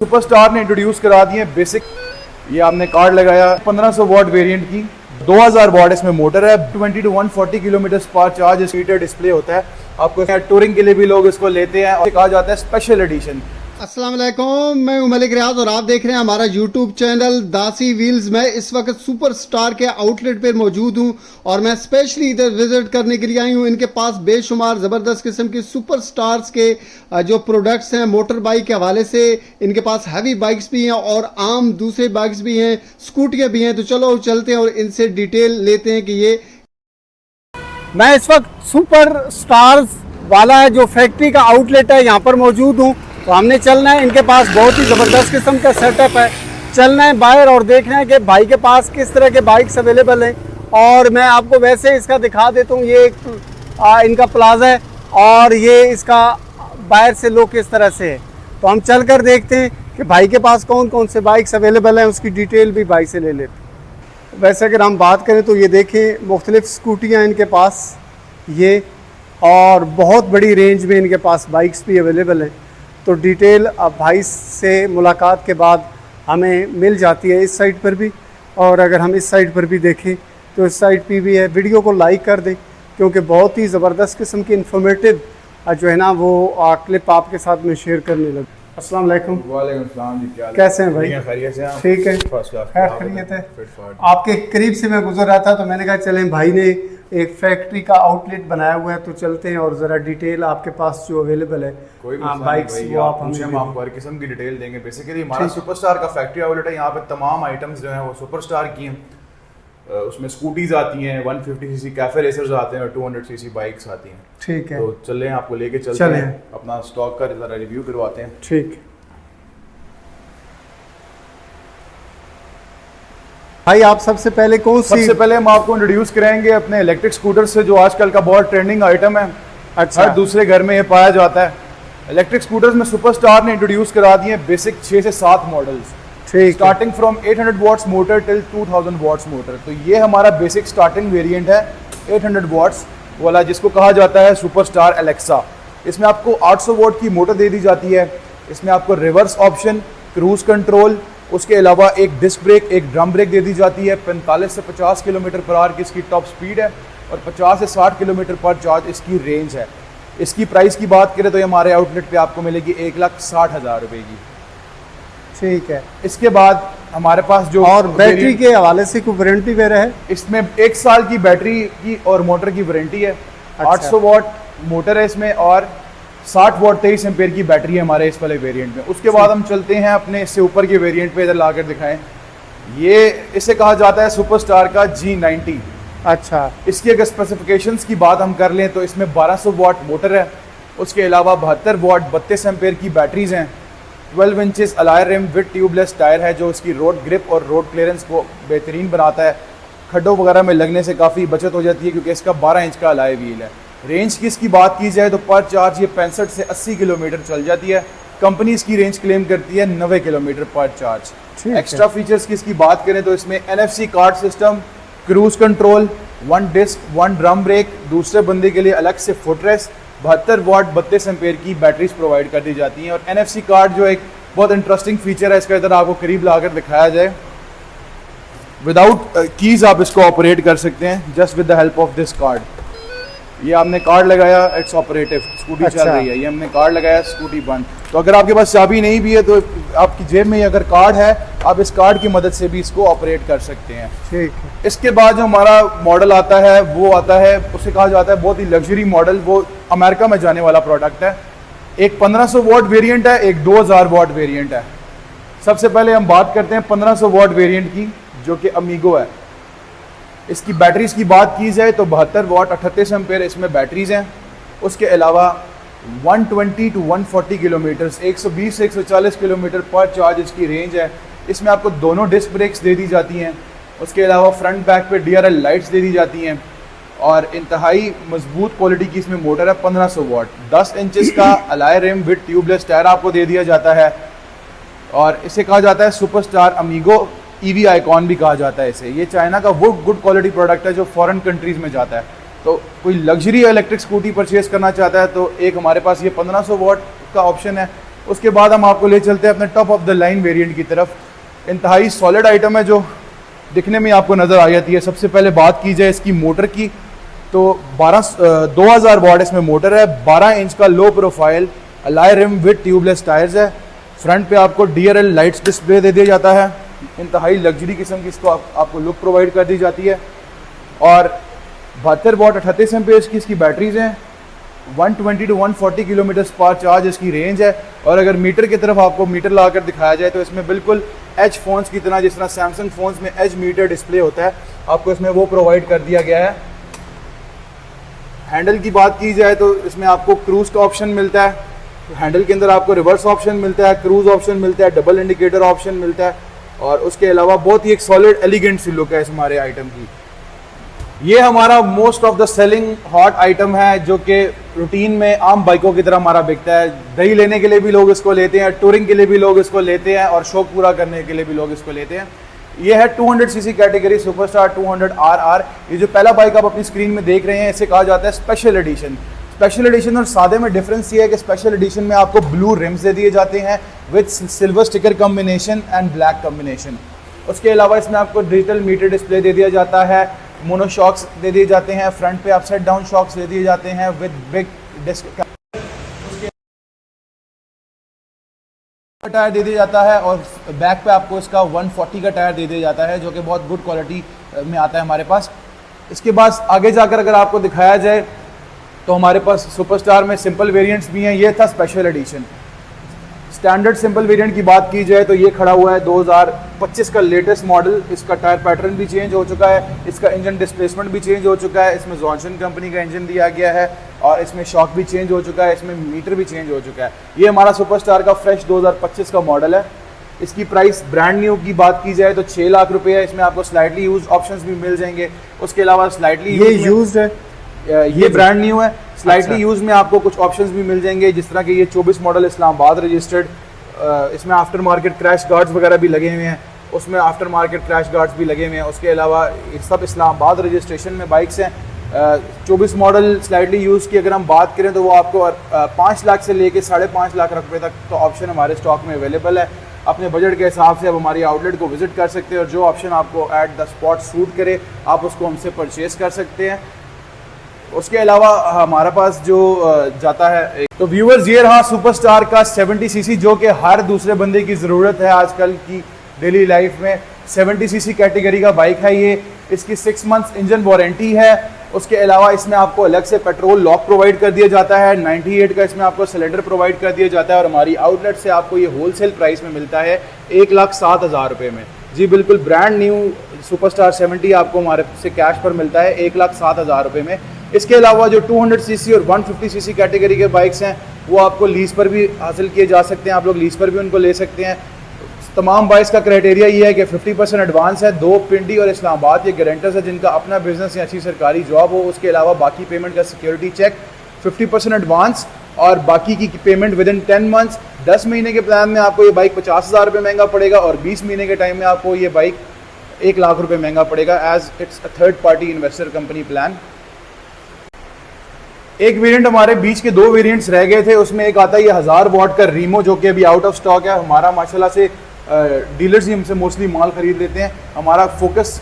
Superstar ने introduce करा दिए बेसिक। ये आपने कार्ड लगाया 1500 वॉट वेरिएंट की, 2000 वॉट इसमें मोटर है, 20 to 140 किलोमीटर पर चार्ज हीटर डिस्प्ले होता है। आपको टूरिंग के लिए भी लोग इसको लेते हैं और कहा जाता है स्पेशल एडिशन। अस्सलाम वालेकुम, मैं हूं मलिक रियाज और आप देख रहे हैं हमारा यूट्यूब चैनल दासी व्हील्स। मैं इस वक्त सुपरस्टार के आउटलेट पर मौजूद हूं और मैं स्पेशली इधर विजिट करने के लिए आई हूं। इनके पास बेशुमार ज़बरदस्त किस्म के सुपरस्टार्स के जो प्रोडक्ट्स हैं मोटर बाइक के हवाले से, इनके पास हैवी बाइक्स भी हैं और आम दूसरे बाइक्स भी हैं, स्कूटियाँ भी हैं। तो चलो चलते हैं और इनसे डिटेल लेते हैं कि ये मैं इस वक्त सुपरस्टार्स वाला जो फैक्ट्री का आउटलेट है यहाँ पर मौजूद हूँ। तो हमने चलना है, इनके पास बहुत ही ज़बरदस्त किस्म का सेटअप है। चलना है बाहर और देखना है कि भाई के पास किस तरह के बाइक्स अवेलेबल हैं। और मैं आपको वैसे इसका दिखा देता हूँ, ये एक इनका प्लाजा है और ये इसका बाहर से लुक किस तरह से है। तो हम चल कर देखते हैं कि भाई के पास कौन कौन से बाइक्स अवेलेबल हैं, उसकी डिटेल भी भाई से ले लेते हैं। वैसे अगर हम बात करें तो ये देखें मुख्तलिफ स्कूटियाँ इनके पास ये, और बहुत बड़ी रेंज में इनके पास बाइक्स भी अवेलेबल हैं। तो डिटेल अब भाई से मुलाकात के बाद हमें मिल जाती है इस साइड पर भी, और अगर हम इस साइड पर भी देखें तो इस साइड पर भी है। वीडियो को लाइक कर दें क्योंकि बहुत ही ज़बरदस्त किस्म की इन्फॉर्मेटिव जो है ना वो क्लिप आपके साथ में शेयर करने लगे। अस्सलाम वालेकुम। वालेकुम सलाम जी, क्या हाल है? कैसे हैं भाई? खैरियत से हैं? ठीक है, फर्स्ट क्लास। खैर खैरियत है। आपके करीब से मैं गुजर रहा था तो मैंने कहा चलें, भाई ने एक फैक्ट्री का आउटलेट बनाया हुआ है तो चलते हैं और ज़रा डिटेल आपके पास जो अवेलेबल है बाइक्स वो आप हमें हम आपको हर किस्म की डिटेल देंगे। बेसिकली हमारा सुपरस्टार का फैक्ट्री आउटलेट है, यहाँ पे तमाम आइटम्स जो हैं वो सुपरस्टार की हैं। उसमें स्कूटीज आती हैं, 150cc कैफे रेसर्स आते हैं और 200cc बाइक्स आती हैं। ठीक है, तो चलें आपको लेके चलते हैं, अपना स्टॉक का ज़रा रिव्यू करवाते हैं। ठीक भाई, आप सबसे पहले कौन सी? सबसे पहले हम आपको इंट्रोड्यूस कराएंगे अपने इलेक्ट्रिक स्कूटर से, जो आजकल का बहुत ट्रेंडिंग आइटम है। अच्छा, हर दूसरे घर में ये पाया जाता है। इलेक्ट्रिक स्कूटर्स में सुपरस्टार ने इंट्रोड्यूस करा दिए बेसिक 6 से 7 मॉडल्स, ठीक, starting from 800 watts motor till 2000 watts motor. तो ये हमारा बेसिक स्टार्टिंग वेरिएंट है 800 वॉट्स वाला, जिसको कहा जाता है सुपरस्टार एलेक्सा। इसमें आपको 800 वॉट की मोटर दे दी जाती है। इसमें आपको रिवर्स ऑप्शन, क्रूज कंट्रोल, उसके अलावा एक डिस्क ब्रेक, एक ड्रम ब्रेक दे दी जाती है। 45 से 50 किलोमीटर पर आवर की इसकी टॉप स्पीड है और 50 से 60 किलोमीटर पर चार्ज इसकी रेंज है। इसकी प्राइस की बात करें तो ये हमारे आउटलेट पे आपको मिलेगी 1,60,000 रुपये की। ठीक है। इसके बाद हमारे पास जो और बैटरी के हवाले से कोई वारंटी वगैरह है? इसमें 1 साल की बैटरी की और मोटर की वारंटी है। अच्छा। 800 वॉट मोटर है इसमें और 60 वॉट 23 एम्पेयर की बैटरी है हमारे इस वाले वेरिएंट में। उसके बाद हम चलते हैं अपने इससे ऊपर के वेरिएंट पे, इधर लाकर दिखाएं। ये इसे कहा जाता है सुपरस्टार का G90। अच्छा, इसकी अगर स्पेसिफिकेशंस की बात हम कर लें तो इसमें 1200 वॉट मोटर है, उसके अलावा 72 वॉट 32 एम्पेयर की बैटरीज हैं, 12 inches alloy rim with tubeless tyre है जो इसकी रोड ग्रिप और रोड क्लियरेंस को बेहतरीन बनाता है। खड्डों वगैरह में लगने से काफ़ी बचत हो जाती है क्योंकि इसका 12 इंच का अलॉय व्हील है। रेंज की इसकी बात की जाए तो पर चार्ज ये 65 से 80 किलोमीटर चल जाती है। कंपनी इसकी रेंज क्लेम करती है 90 किलोमीटर पर चार्ज। एक्स्ट्रा फीचर्स की इसकी बात करें तो इसमें NFC card system, cruise control, 1 disc 1 drum brake, दूसरे बंदे के लिए अलग से फुटरेस्ट, 72 वॉट 32 एम्पेयर की बैटरीज प्रोवाइड कर दी जाती हैं। और NFC कार्ड जो एक बहुत इंटरेस्टिंग फीचर है इसका, इधर आपको करीब लाकर दिखाया जाए। विदाउट कीज आप इसको ऑपरेट कर सकते हैं just with the help of this card. ये आपने कार्ड लगाया, इट्स ऑपरेटिव, स्कूटी चल रही है। ये हमने कार्ड लगाया, स्कूटी बंद। तो अगर आपके पास चाबी नहीं भी है तो आपकी जेब में अगर कार्ड है आप इस कार्ड की मदद से भी इसको ऑपरेट कर सकते हैं। ठीक है। इसके बाद जो हमारा मॉडल आता है वो आता है, उसे कहा जाता है बहुत ही लग्जरी मॉडल, वो अमेरिका में जाने वाला प्रोडक्ट है। एक 1500 वॉट वेरिएंट है, एक 2000 वॉट वेरिएंट है। सबसे पहले हम बात करते हैं 1500 वॉट वेरिएंट की, जो कि अमीगो है। इसकी बैटरीज की बात की जाए तो 72 वॉट 38 एम्पेयर इसमें बैटरीज हैं। उसके अलावा 120 to 140 किलोमीटर, 120 से 140 किलोमीटर पर चार्ज इसकी रेंज है। इसमें आपको दोनों डिस्क ब्रेक्स दे दी जाती हैं। उसके अलावा फ्रंट बैक पे DRL लाइट्स दे दी जाती हैं और इंतहाई मजबूत क्वालिटी की इसमें मोटर है। 1500 वॉट 10 इंचेस का alloy rim with tubeless tyre आपको दे दिया जाता है और इसे कहा जाता है सुपरस्टार अमीगो EV आइकॉन भी कहा जाता है इसे। ये चाइना का वो गुड क्वालिटी प्रोडक्ट है जो फॉरेन कंट्रीज़ में जाता है। तो कोई लग्जरी इलेक्ट्रिक स्कूटी परचेज करना चाहता है तो एक हमारे पास ये 1500 वॉट का ऑप्शन है। उसके बाद हम आपको ले चलते हैं अपने top of the line variant की तरफ। इंतहाई सॉलिड आइटम है जो दिखने में आपको नज़र आ जाती है। सबसे पहले बात की जाए इसकी मोटर की, तो 2000 वाट इसमें मोटर है, 12 इंच का low profile alloy rim with tubeless tyres है। फ्रंट पे आपको DRL लाइट्स डिस्प्ले दे दिया जाता है। इंतहाई लग्जरी किस्म की इसको आपको लुक प्रोवाइड कर दी जाती है। और 72 वाट 38 एम्पेयर की इसकी बैटरीज हैं। 120 to 140 किलोमीटर पर चार्ज इसकी रेंज है। और अगर मीटर की तरफ आपको मीटर ला कर दिखाया जाए तो इसमें बिल्कुल एज फोन्स की तरह, जिस तरह सैमसंग फोन्स में एज मीटर डिस्प्ले होता है, आपको इसमें वो प्रोवाइड कर दिया गया है। हैंडल की बात की जाए तो इसमें आपको क्रूज का ऑप्शन मिलता है। हैंडल के अंदर आपको रिवर्स ऑप्शन मिलता है, क्रूज ऑप्शन मिलता है, डबल इंडिकेटर ऑप्शन मिलता है। और उसके अलावा बहुत ही एक सॉलिड एलिगेंट सी लुक है इस हमारे आइटम की। ये हमारा most of the selling hot item है जो कि रूटीन में आम बाइकों की तरह हमारा बिकता है। दही लेने के लिए भी लोग इसको लेते हैं, टूरिंग के लिए भी लोग इसको लेते हैं और शौक पूरा करने के लिए भी लोग इसको लेते हैं। ये है 200 सीसी कैटेगरी सुपरस्टार 200 RR। ये जो पहला बाइक आप अपनी स्क्रीन में देख रहे हैं इसे कहा जाता है स्पेशल एडिशन। स्पेशल एडिशन और सादे में डिफरेंस ये है कि स्पेशल एडिशन में आपको ब्लू रिम्स दे दिए जाते हैं with silver sticker combination and black combination. उसके अलावा इसमें आपको डिजिटल मीटर डिस्प्ले दे दिया जाता है, मोनो शॉक्स दे दिए जाते हैं, फ्रंट पे अपसाइड डाउन शॉक्स दे दिए जाते हैं विद बिग डिस्क टायर दे दिया जाता है। और बैक पे आपको इसका 140 का टायर दे दिया जाता है जो कि बहुत गुड क्वालिटी में आता है हमारे पास। इसके बाद आगे जाकर अगर आपको दिखाया जाए तो हमारे पास सुपरस्टार में सिंपल वेरिएंट्स भी हैं। ये था special edition. Standard simple variant की बात की जाए तो ये खड़ा हुआ है 2025 का लेटेस्ट मॉडल। इसका टायर पैटर्न भी चेंज हो चुका है, इसका इंजन डिस्प्लेसमेंट भी चेंज हो चुका है, इसमें जॉनसन कंपनी का इंजन दिया गया है और इसमें शॉक भी चेंज हो चुका है, इसमें मीटर भी चेंज हो चुका है। ये हमारा सुपरस्टार का फ्रेश 2025 का मॉडल है। इसकी प्राइस ब्रांड न्यू की बात की जाए तो 6 लाख रुपए है। इसमें आपको स्लाइटली यूज ऑप्शंस भी मिल जाएंगे। उसके अलावा स्लाइटली यूज्ड है, ये ब्रांड न्यू है। स्लाइटली यूज में आपको कुछ ऑप्शंस भी मिल जाएंगे, जिस तरह के ये 24 मॉडल इस्लामाबाद रजिस्टर्ड, इसमें आफ्टर मार्केट क्रैश गार्ड्स वगैरह भी लगे हुए हैं, उसमें आफ्टर मार्केट क्रैश गार्ड्स भी लगे हुए हैं। उसके अलावा ये सब इस्लामाबाद रजिस्ट्रेशन में बाइक्स हैं। 24 मॉडल स्लाइटली यूज़ की अगर हम बात करें तो वो आपको 5 लाख से लेके 5.5 लाख रुपए तक तो ऑप्शन हमारे स्टॉक में अवेलेबल है। अपने बजट के हिसाब से आप हमारी आउटलेट को विजिट कर सकते हैं और जो ऑप्शन आपको एट द स्पॉट सूट करे आप उसको हमसे परचेज कर सकते हैं। उसके अलावा हमारे पास जो जाता है तो व्यूअर्स, ये रहा सुपरस्टार का 70 सीसी जो कि हर दूसरे बंदे की ज़रूरत है आजकल की डेली लाइफ में। 70 सीसी कैटेगरी का बाइक है ये। इसकी 6 मंथ्स इंजन वारंटी है। उसके अलावा इसमें आपको अलग से पेट्रोल लॉक प्रोवाइड कर दिया जाता है। 98 का इसमें आपको सिलेंडर प्रोवाइड कर दिया जाता है और हमारी आउटलेट से आपको ये होलसेल प्राइस में मिलता है 1,07,000 रुपये में। जी बिल्कुल, ब्रांड न्यू सुपरस्टार 70 आपको हमारे से कैश पर मिलता है 1,07,000 रुपये में। इसके अलावा जो 200 सीसी और 150 सीसी कैटेगरी के बाइक्स हैं वो आपको लीज पर भी हासिल किए जा सकते हैं, आप लोग लीज पर भी उनको ले सकते हैं। तमाम बाइक्स का क्राइटेरिया ये है कि 50% एडवांस है। 2 पिंडी और इस्लामाबाद के गारंटर्स है जिनका अपना बिजनेस या अच्छी सरकारी जॉब हो। उसके अलावा बाकी पेमेंट का सिक्योरिटी चेक, 50% एडवांस और बाकी की पेमेंट विद इन 10 मंथ्स। 10 महीने के प्लान में आपको ये बाइक 50,000 रुपये महंगा पड़ेगा और 20 महीने के टाइम में आपको ये बाइक 1 लाख रुपये महंगा पड़ेगा as it's a third party investor company plan. एक वेरिएंट हमारे बीच के 2 वेरिएंट्स रह गए थे, उसमें एक आता है ये 1000 वाट का रीमो जो कि अभी आउट ऑफ स्टॉक है। हमारा माशाल्लाह से डीलर्स ही हमसे मोस्टली माल खरीद लेते हैं, हमारा फोकस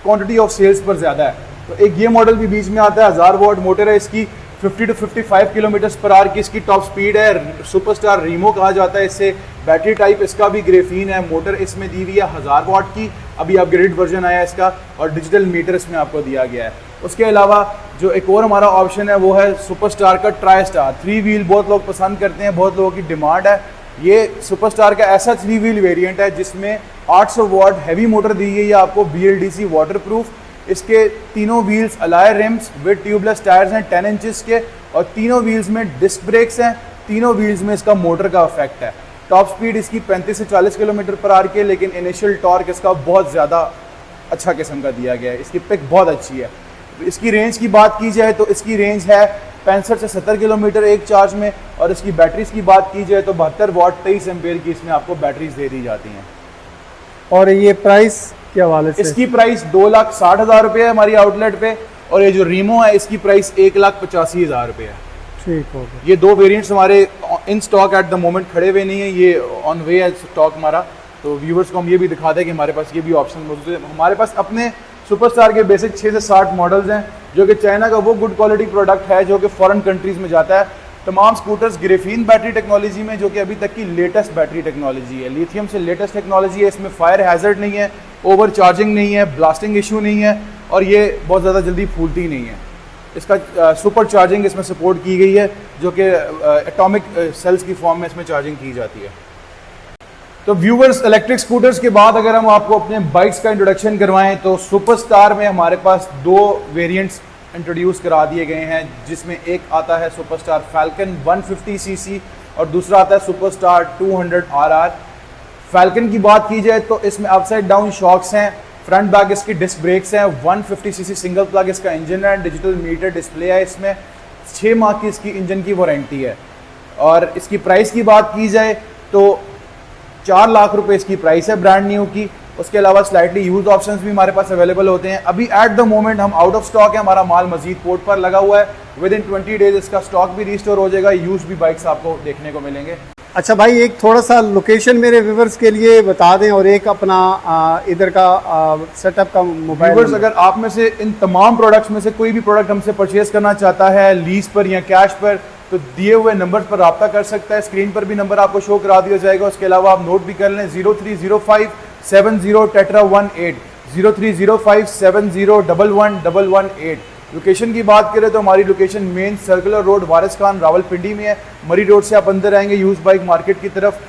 क्वांटिटी ऑफ सेल्स पर ज़्यादा है। तो एक ये मॉडल भी बीच में आता है, 1000 वाट मोटर है इसकी, 50 to 55 किलोमीटर पर आवर की इसकी टॉप स्पीड है। सुपरस्टार रीमो कहा जाता है इससे। बैटरी टाइप इसका भी ग्रेफीन है। मोटर इसमें दी हुई है 1000 वाट की, अभी अपग्रेडेड वर्जन आया है इसका और डिजिटल मीटर इसमें आपको दिया गया है। उसके अलावा जो एक और हमारा ऑप्शन है वो है सुपरस्टार का ट्राई स्टार 3 व्हील। बहुत लोग पसंद करते हैं, बहुत लोगों की डिमांड है। ये सुपरस्टार का ऐसा 3 व्हील वेरिएंट है जिसमें 800 वाट हैवी मोटर दी गई है आपको, BLDC वाटरप्रूफ। इसके तीनों wheels alloy RIMS with tubeless tyres हैं 10 इंचेस के और तीनों व्हील्स में डिस्क ब्रेक्स हैं। तीनों व्हील्स में इसका मोटर का इफेक्ट है। टॉप स्पीड इसकी 35 से 40 किलोमीटर पर आवर की, लेकिन इनिशियल टॉर्क इसका बहुत ज़्यादा अच्छा किस्म का दिया गया है। इसकी पिक बहुत अच्छी है। इसकी रेंज की बात की जाए तो इसकी रेंज है 65 से 70 किलोमीटर एक चार्ज में और इसकी बैटरीज की बात की जाए तो 72 वाट 23 एम्पेयर की इसमें आपको बैटरीज दे दी जाती हैं। और ये प्राइस के हवाले से इसकी प्राइस 2,60,000 रुपये है हमारी आउटलेट पे और ये जो रीमो है इसकी प्राइस 1,85,000 रुपये है। ठीक हो गया। ये 2 वेरिएंट्स हमारे in stock at the moment खड़े हुए नहीं है, ये ऑन वे है स्टॉक हमारा। तो व्यूवर्स को हम ये भी दिखा दें कि हमारे पास ये भी ऑप्शन मौजूद है। हमारे पास अपने सुपरस्टार के बेसिक 6 से 60 मॉडल्स हैं, जो कि चाइना का वो गुड क्वालिटी प्रोडक्ट है जो कि फॉरेन कंट्रीज़ में जाता है। तमाम स्कूटर्स ग्रेफीन बैटरी टेक्नोलॉजी में, जो कि अभी तक की लेटेस्ट बैटरी टेक्नोलॉजी है, लिथियम से लेटेस्ट टेक्नोलॉजी है। इसमें फायर हैजर्ड नहीं है, ओवर चार्जिंग नहीं है, ब्लास्टिंग इशू नहीं है, और ये बहुत ज़्यादा जल्दी फूलती नहीं है। इसका सुपर चार्जिंग इसमें सपोर्ट की गई है, जो कि एटॉमिक सेल्स की फॉर्म में इसमें चार्जिंग की जाती है। तो व्यूवर्स, इलेक्ट्रिक स्कूटर्स के बाद अगर हम आपको अपने बाइक्स का इंट्रोडक्शन करवाएं तो सुपरस्टार में हमारे पास 2 वेरिएंट्स इंट्रोड्यूस करा दिए गए हैं, जिसमें एक आता है सुपरस्टार फैल्कन 150 सीसी और दूसरा आता है सुपरस्टार 200 RR। फैल्कन की बात की जाए तो इसमें अपसाइड डाउन शॉक्स हैं, फ्रंट बैक इसकी डिस्क ब्रेक्स हैं, 150 सीसी सिंगल प्लग इसका इंजन है, डिजिटल मीटर डिस्प्ले है, इसमें 6 माह की इसकी इंजन की वारंटी है। और इसकी प्राइस की बात की जाए तो 4 लाख रुपए इसकी प्राइस है ब्रांड न्यू की। उसके अलावा स्लाइटली यूज ऑप्शंस भी हमारे पास अवेलेबल होते हैं। अभी एट द मोमेंट हम आउट ऑफ स्टॉक है, हमारा माल मजीद पोर्ट पर लगा हुआ है। विद इन 20 डेज इसका स्टॉक भी रिस्टोर हो जाएगा, यूज भी बाइक्स आपको देखने को मिलेंगे। अच्छा भाई, एक थोड़ा सा लोकेशन मेरे व्यूवर्स के लिए बता दें और एक अपना इधर का सेटअप का मोबाइल। व्यूवर्स, अगर आप में से इन तमाम प्रोडक्ट्स में से कोई भी प्रोडक्ट हमसे परचेज करना चाहता है लीज पर या कैश पर, तो दिए हुए नंबर पर रब्ता कर सकता है। स्क्रीन पर भी नंबर आपको शो करा दिया जाएगा। उसके अलावा आप नोट भी कर लें 030570 030570111118। लोकेशन की बात करें तो हमारी लोकेशन मेन सर्कुलर रोड वारिस खान रावलपिंडी में है। मरी रोड से आप अंदर आएंगे यूज बाइक मार्केट की तरफ,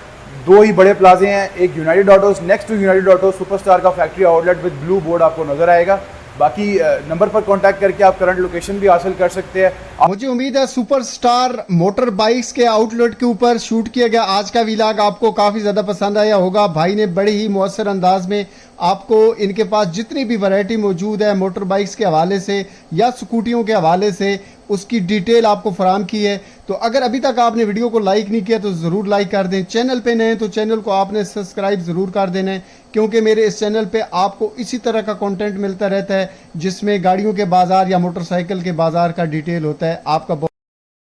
2 ही बड़े प्लाजे हैं, एक United Autos, next to United Autos Superstar का factory outlet with blue board आपको नजर आएगा। बाकी नंबर पर कांटेक्ट करके आप करंट लोकेशन भी हासिल कर सकते हैं। मुझे उम्मीद है सुपरस्टार मोटर बाइक्स के आउटलेट के ऊपर शूट किया गया आज का व्लॉग आपको काफ़ी ज़्यादा पसंद आया होगा। भाई ने बड़े ही मौसर अंदाज में आपको इनके पास जितनी भी वैरायटी मौजूद है मोटर बाइक्स के हवाले से या स्कूटियों के हवाले से, उसकी डिटेल आपको फराम की है। तो अगर अभी तक आपने वीडियो को लाइक नहीं किया तो ज़रूर लाइक कर दें। चैनल पे नए हैं तो चैनल को आपने सब्सक्राइब ज़रूर कर देना है, क्योंकि मेरे इस चैनल पे आपको इसी तरह का कंटेंट मिलता रहता है जिसमें गाड़ियों के बाज़ार या मोटरसाइकिल के बाज़ार का डिटेल होता है। आपका